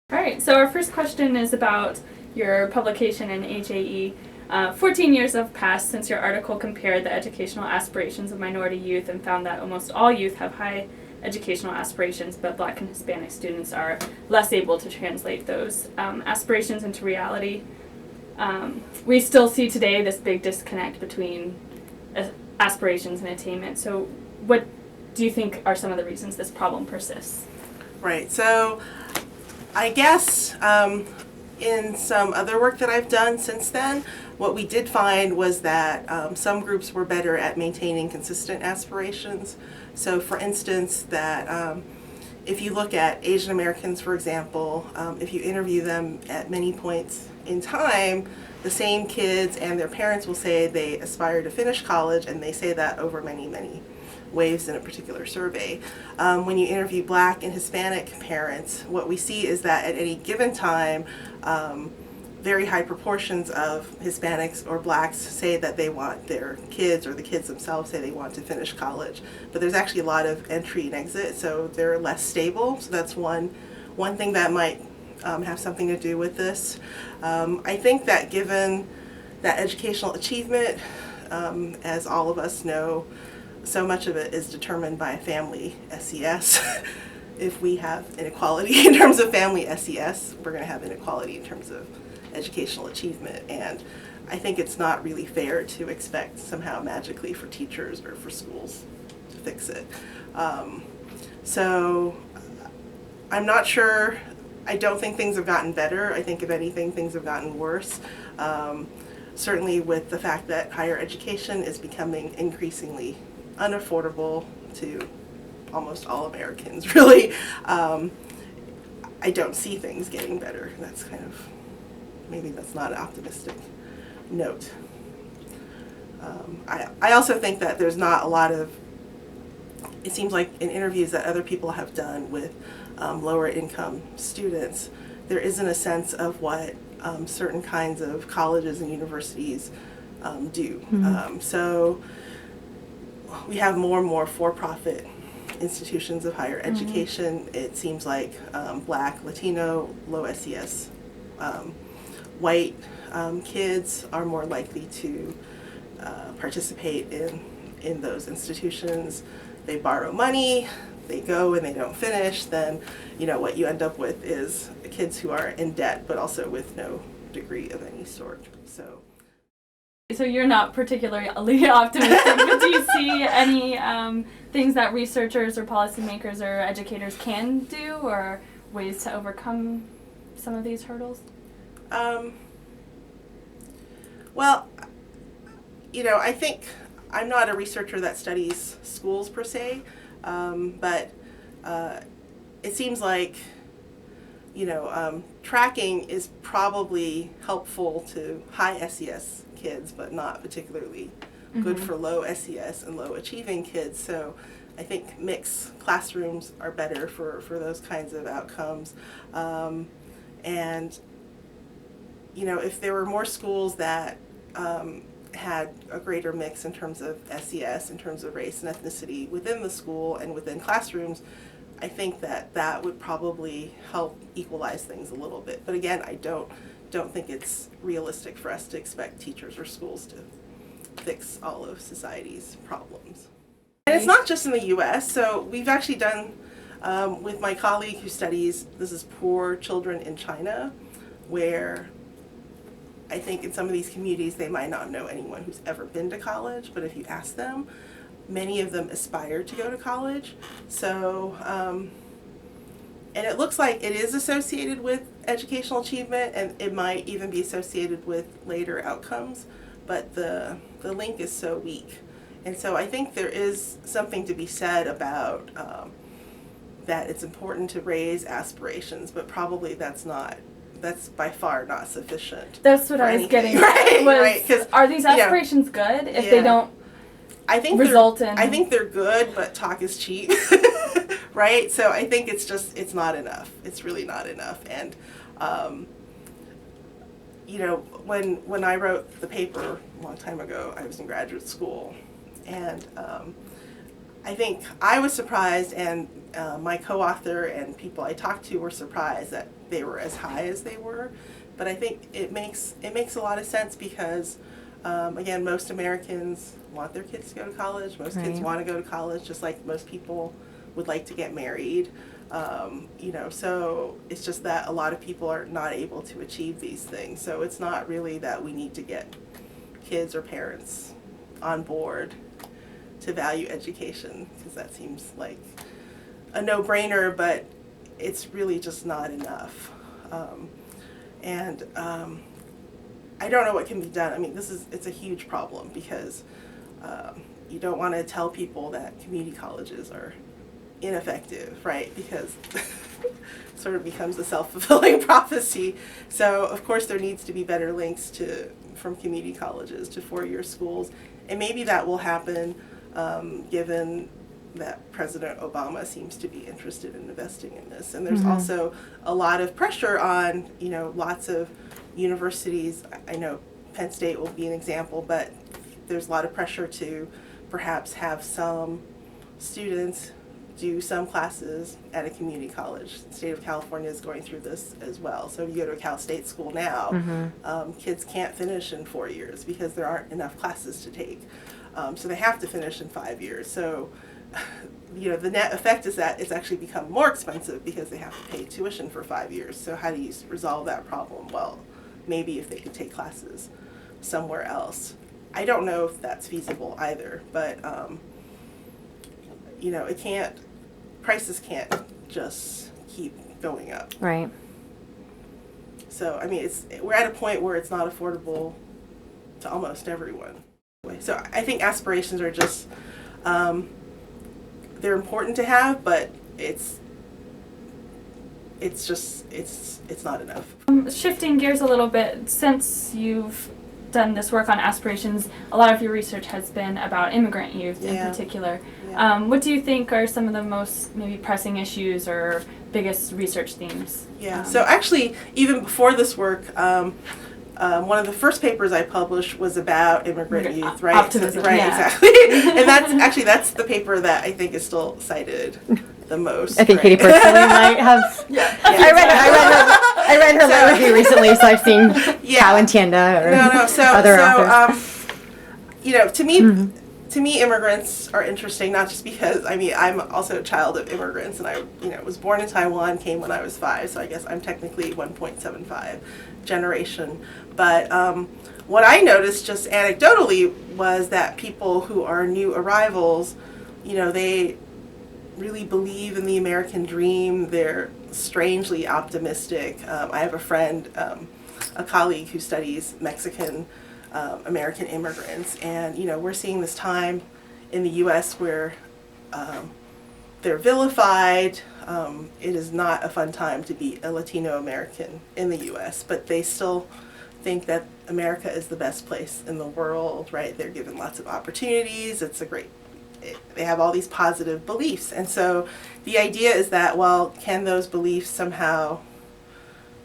All right, so our first question is about your publication in AJE. 14 years have passed since your article compared the educational aspirations of minority youth and found that almost all youth have high educational aspirations, but Black and Hispanic students are less able to translate those aspirations into reality. We still see today this big disconnect between aspirations and attainment. So what do you think are some of the reasons this problem persists? Right, so I guess in some other work that I've done since then, what we did find was that some groups were better at maintaining consistent aspirations. So for instance, that if you look at Asian Americans, for example, if you interview them at many points in time, the same kids and their parents will say they aspire to finish college, and they say that over many waves in a particular survey. When you interview Black and Hispanic parents, what we see is that at any given time, very high proportions of Hispanics or Blacks say that they want their kids, or the kids themselves say they want to finish college. But there's actually a lot of entry and exit, so they're less stable. So that's one thing that might have something to do with this. I think that given that educational achievement, as all of us know, so much of it is determined by family SES. If we have inequality in terms of family SES, we're going to have inequality in terms of educational achievement. And I think it's not really fair to expect somehow magically for teachers or for schools to fix it. So I'm not sure. I don't think things have gotten better. I think if anything, things have gotten worse. Certainly with the fact that higher education is becoming increasingly unaffordable to almost all Americans, really. I don't see things getting better. That's kind of, maybe that's not an optimistic note. I also think that there's not a lot of, it seems like in interviews that other people have done with lower income students, there isn't a sense of what certain kinds of colleges and universities do. Mm-hmm. So we have more and more for-profit institutions of higher education. Mm-hmm. It seems like Black, Latino, low SES, white kids are more likely to participate in those institutions. They borrow money, they go and they don't finish, then what you end up with is kids who are in debt but also with no degree of any sort. So you're not particularly optimistic, but do you see any things that researchers or policymakers or educators can do, or ways to overcome some of these hurdles? Well, I think I'm not a researcher that studies schools per se, but it seems like tracking is probably helpful to high SES kids, but not particularly good for low SES and low achieving kids. So I think mixed classrooms are better for those kinds of outcomes. And if there were more schools that had a greater mix in terms of SES, in terms of race and ethnicity within the school and within classrooms, I think that would probably help equalize things a little bit. But again, I don't think it's realistic for us to expect teachers or schools to fix all of society's problems. And it's not just in the US. So we've actually done, with my colleague who studies, this is poor children in China, where I think in some of these communities they might not know anyone who's ever been to college, but if you ask them, many of them aspire to go to college. So, and it looks like it is associated with educational achievement, and it might even be associated with later outcomes, but the link is so weak. And so I think there is something to be said about that it's important to raise aspirations, but probably that's by far not sufficient. That's what I was getting at. Right, 'cause, are these aspirations good if they don't result in... I think they're good, but talk is cheap. Right? So I think it's not enough. It's really not enough. And when I wrote the paper a long time ago, I was in graduate school, and I think I was surprised, and my co-author and people I talked to were surprised that they were as high as they were. But I think it makes a lot of sense because, again, most Americans want their kids to go to college. Most kids want to go to college, just like most people would like to get married. So it's just that a lot of people are not able to achieve these things. So it's not really that we need to get kids or parents on board to value education, because that seems like a no-brainer, but it's really just not enough. I don't know what can be done. I mean, it's a huge problem because you don't want to tell people that community colleges are ineffective, right? Because it sort of becomes a self-fulfilling prophecy. So of course there needs to be better links from community colleges to four-year schools, and maybe that will happen given that President Obama seems to be interested in investing in this. And there's also a lot of pressure on, lots of universities. I know Penn State will be an example, but there's a lot of pressure to perhaps have some students do some classes at a community college. The state of California is going through this as well. So if you go to a Cal State school now, kids can't finish in 4 years because there aren't enough classes to take. So they have to finish in 5 years. So the net effect is that it's actually become more expensive because they have to pay tuition for 5 years. So how do you resolve that problem? Well, maybe if they could take classes somewhere else. I don't know if that's feasible either, but prices can't just keep going up. Right. So, I mean, we're at a point where it's not affordable to almost everyone. So I think aspirations are just, they're important to have, but it's not enough. Shifting gears a little bit, since you've done this work on aspirations, a lot of your research has been about immigrant youth in particular. Yeah. What do you think are some of the most maybe pressing issues or biggest research themes? Yeah, so actually, even before this work, one of the first papers I published was about immigrant youth, right? Optimism, right, yeah. Exactly. And that's the paper that I think is still cited the most. I think Katie personally might have. Yeah. I read her lit review recently, so I've seen Cow and Tienda or other authors. To me, immigrants are interesting, not just because, I'm also a child of immigrants, and I, was born in Taiwan, came when I was 5, so I guess I'm technically 1.75 generation. But what I noticed just anecdotally was that people who are new arrivals, they really believe in the American dream. They're strangely optimistic. I have a friend, a colleague who studies Mexican American immigrants, and we're seeing this time in the U.S. where they're vilified. It is not a fun time to be a Latino American in the U.S., but they still think that America is the best place in the world, right? They're given lots of opportunities. They have all these positive beliefs, and so the idea is that, well, can those beliefs somehow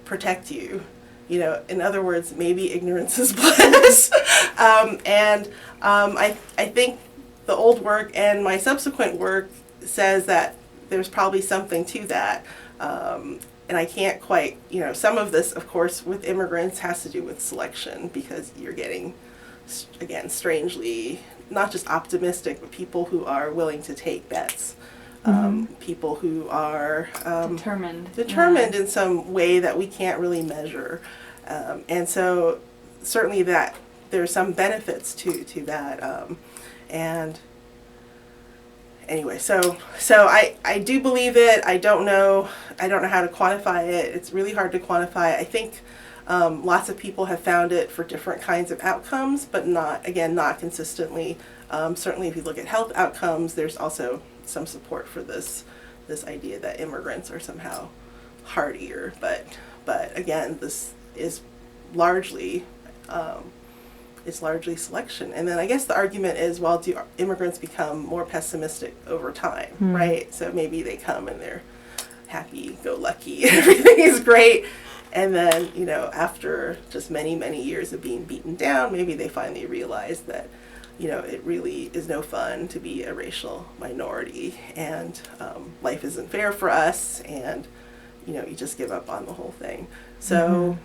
protect you? In other words, maybe ignorance is bliss. I think the old work and my subsequent work says that there's probably something to that. And I can't quite, some of this, of course, with immigrants has to do with selection, because you're getting, again, strangely, not just optimistic, but people who are willing to take bets. People who are determined in some way that we can't really measure. And so certainly that there's some benefits to that. And anyway, so I do believe it. I don't know how to quantify it. It's really hard to quantify. I think lots of people have found it for different kinds of outcomes, but not consistently. Certainly if you look at health outcomes, there's also some support for this idea that immigrants are somehow hardier, but again, this is largely selection. And then I guess the argument is, well, do immigrants become more pessimistic over time, right? So maybe they come and they're happy-go-lucky, everything is great, and then after just many, many years of being beaten down, maybe they finally realize that it really is no fun to be a racial minority, and life isn't fair for us, and you just give up on the whole thing. So,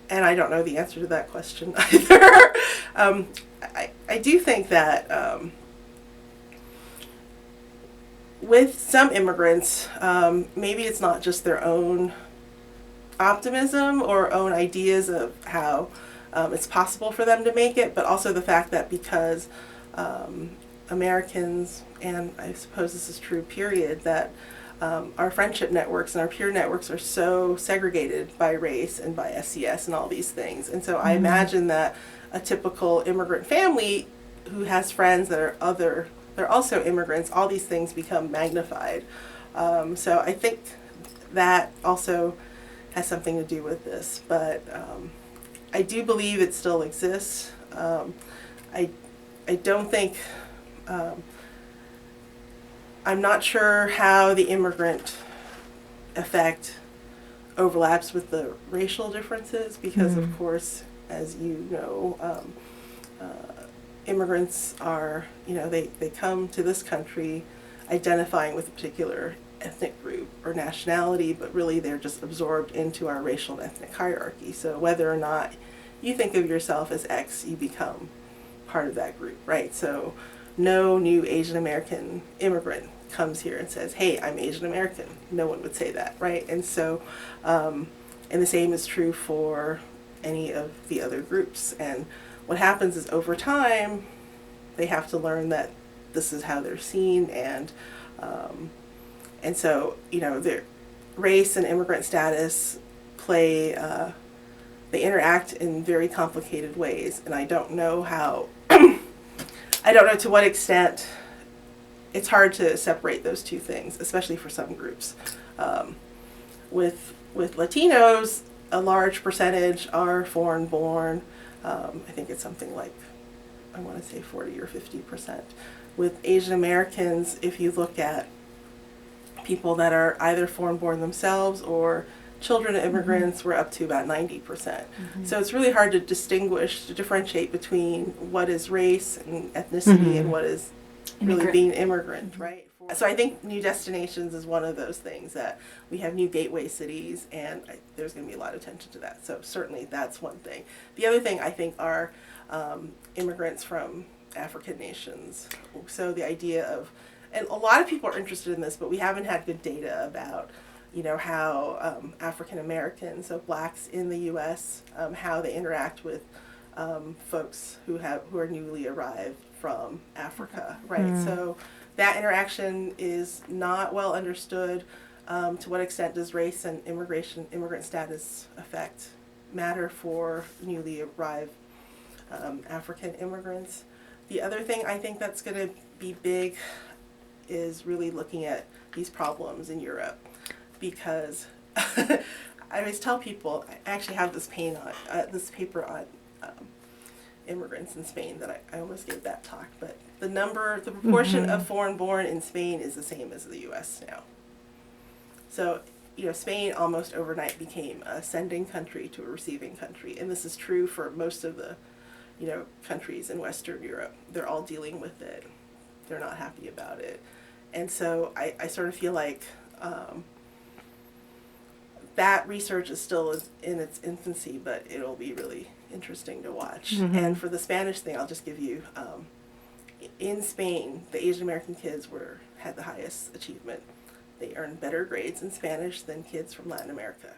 and I don't know the answer to that question either. I do think that with some immigrants, maybe it's not just their own optimism or own ideas of how it's possible for them to make it, but also the fact that because Americans, and I suppose this is true, period, that our friendship networks and our peer networks are so segregated by race and by SES and all these things. And so I imagine that a typical immigrant family who has friends that are they're also immigrants, all these things become magnified. So I think that also has something to do with this. But I do believe it still exists. I don't think, I'm not sure how the immigrant effect overlaps with the racial differences because, of course, as you know, immigrants are, they come to this country identifying with a particular ethnic group or nationality, but really they're just absorbed into our racial and ethnic hierarchy. So whether or not you think of yourself as X, you become part of that group, right? So no new Asian American immigrant comes here and says, hey, I'm Asian American. No one would say that, right? And so, and the same is true for any of the other groups. And what happens is over time, they have to learn that this is how they're seen, and so, their race and immigrant status play, they interact in very complicated ways, and I don't know how, I don't know to what extent it's hard to separate those two things, especially for some groups. With Latinos, a large percentage are foreign born. I think it's something like, I want to say 40 or 50%. With Asian Americans, if you look at people that are either foreign born themselves or children of immigrants, we're up to about 90%. So it's really hard to differentiate between what is race and ethnicity and what is really being immigrant, right? So I think new destinations is one of those things that we have new gateway cities, and there's going to be a lot of attention to that. So certainly that's one thing. The other thing I think are immigrants from African nations. So the idea of, and a lot of people are interested in this, but we haven't had good data about, how African Americans, so blacks in the U.S., how they interact with folks who are newly arrived from Africa, right? So that interaction is not well understood. To what extent does race and immigrant status matter for newly arrived African immigrants? The other thing I think that's going to be big is really looking at these problems in Europe, because I always tell people, I actually have this paper on immigrants in Spain that I almost gave that talk, but the proportion of foreign born in Spain is the same as the U.S. now. So, Spain almost overnight became a sending country to a receiving country, and this is true for most of the, countries in Western Europe. They're all dealing with it. They're not happy about it. And so I sort of feel like that research is still in its infancy, but it'll be really interesting to watch. And for the Spanish thing, I'll just give you, in Spain, the Asian American kids had the highest achievement. They earned better grades in Spanish than kids from Latin America.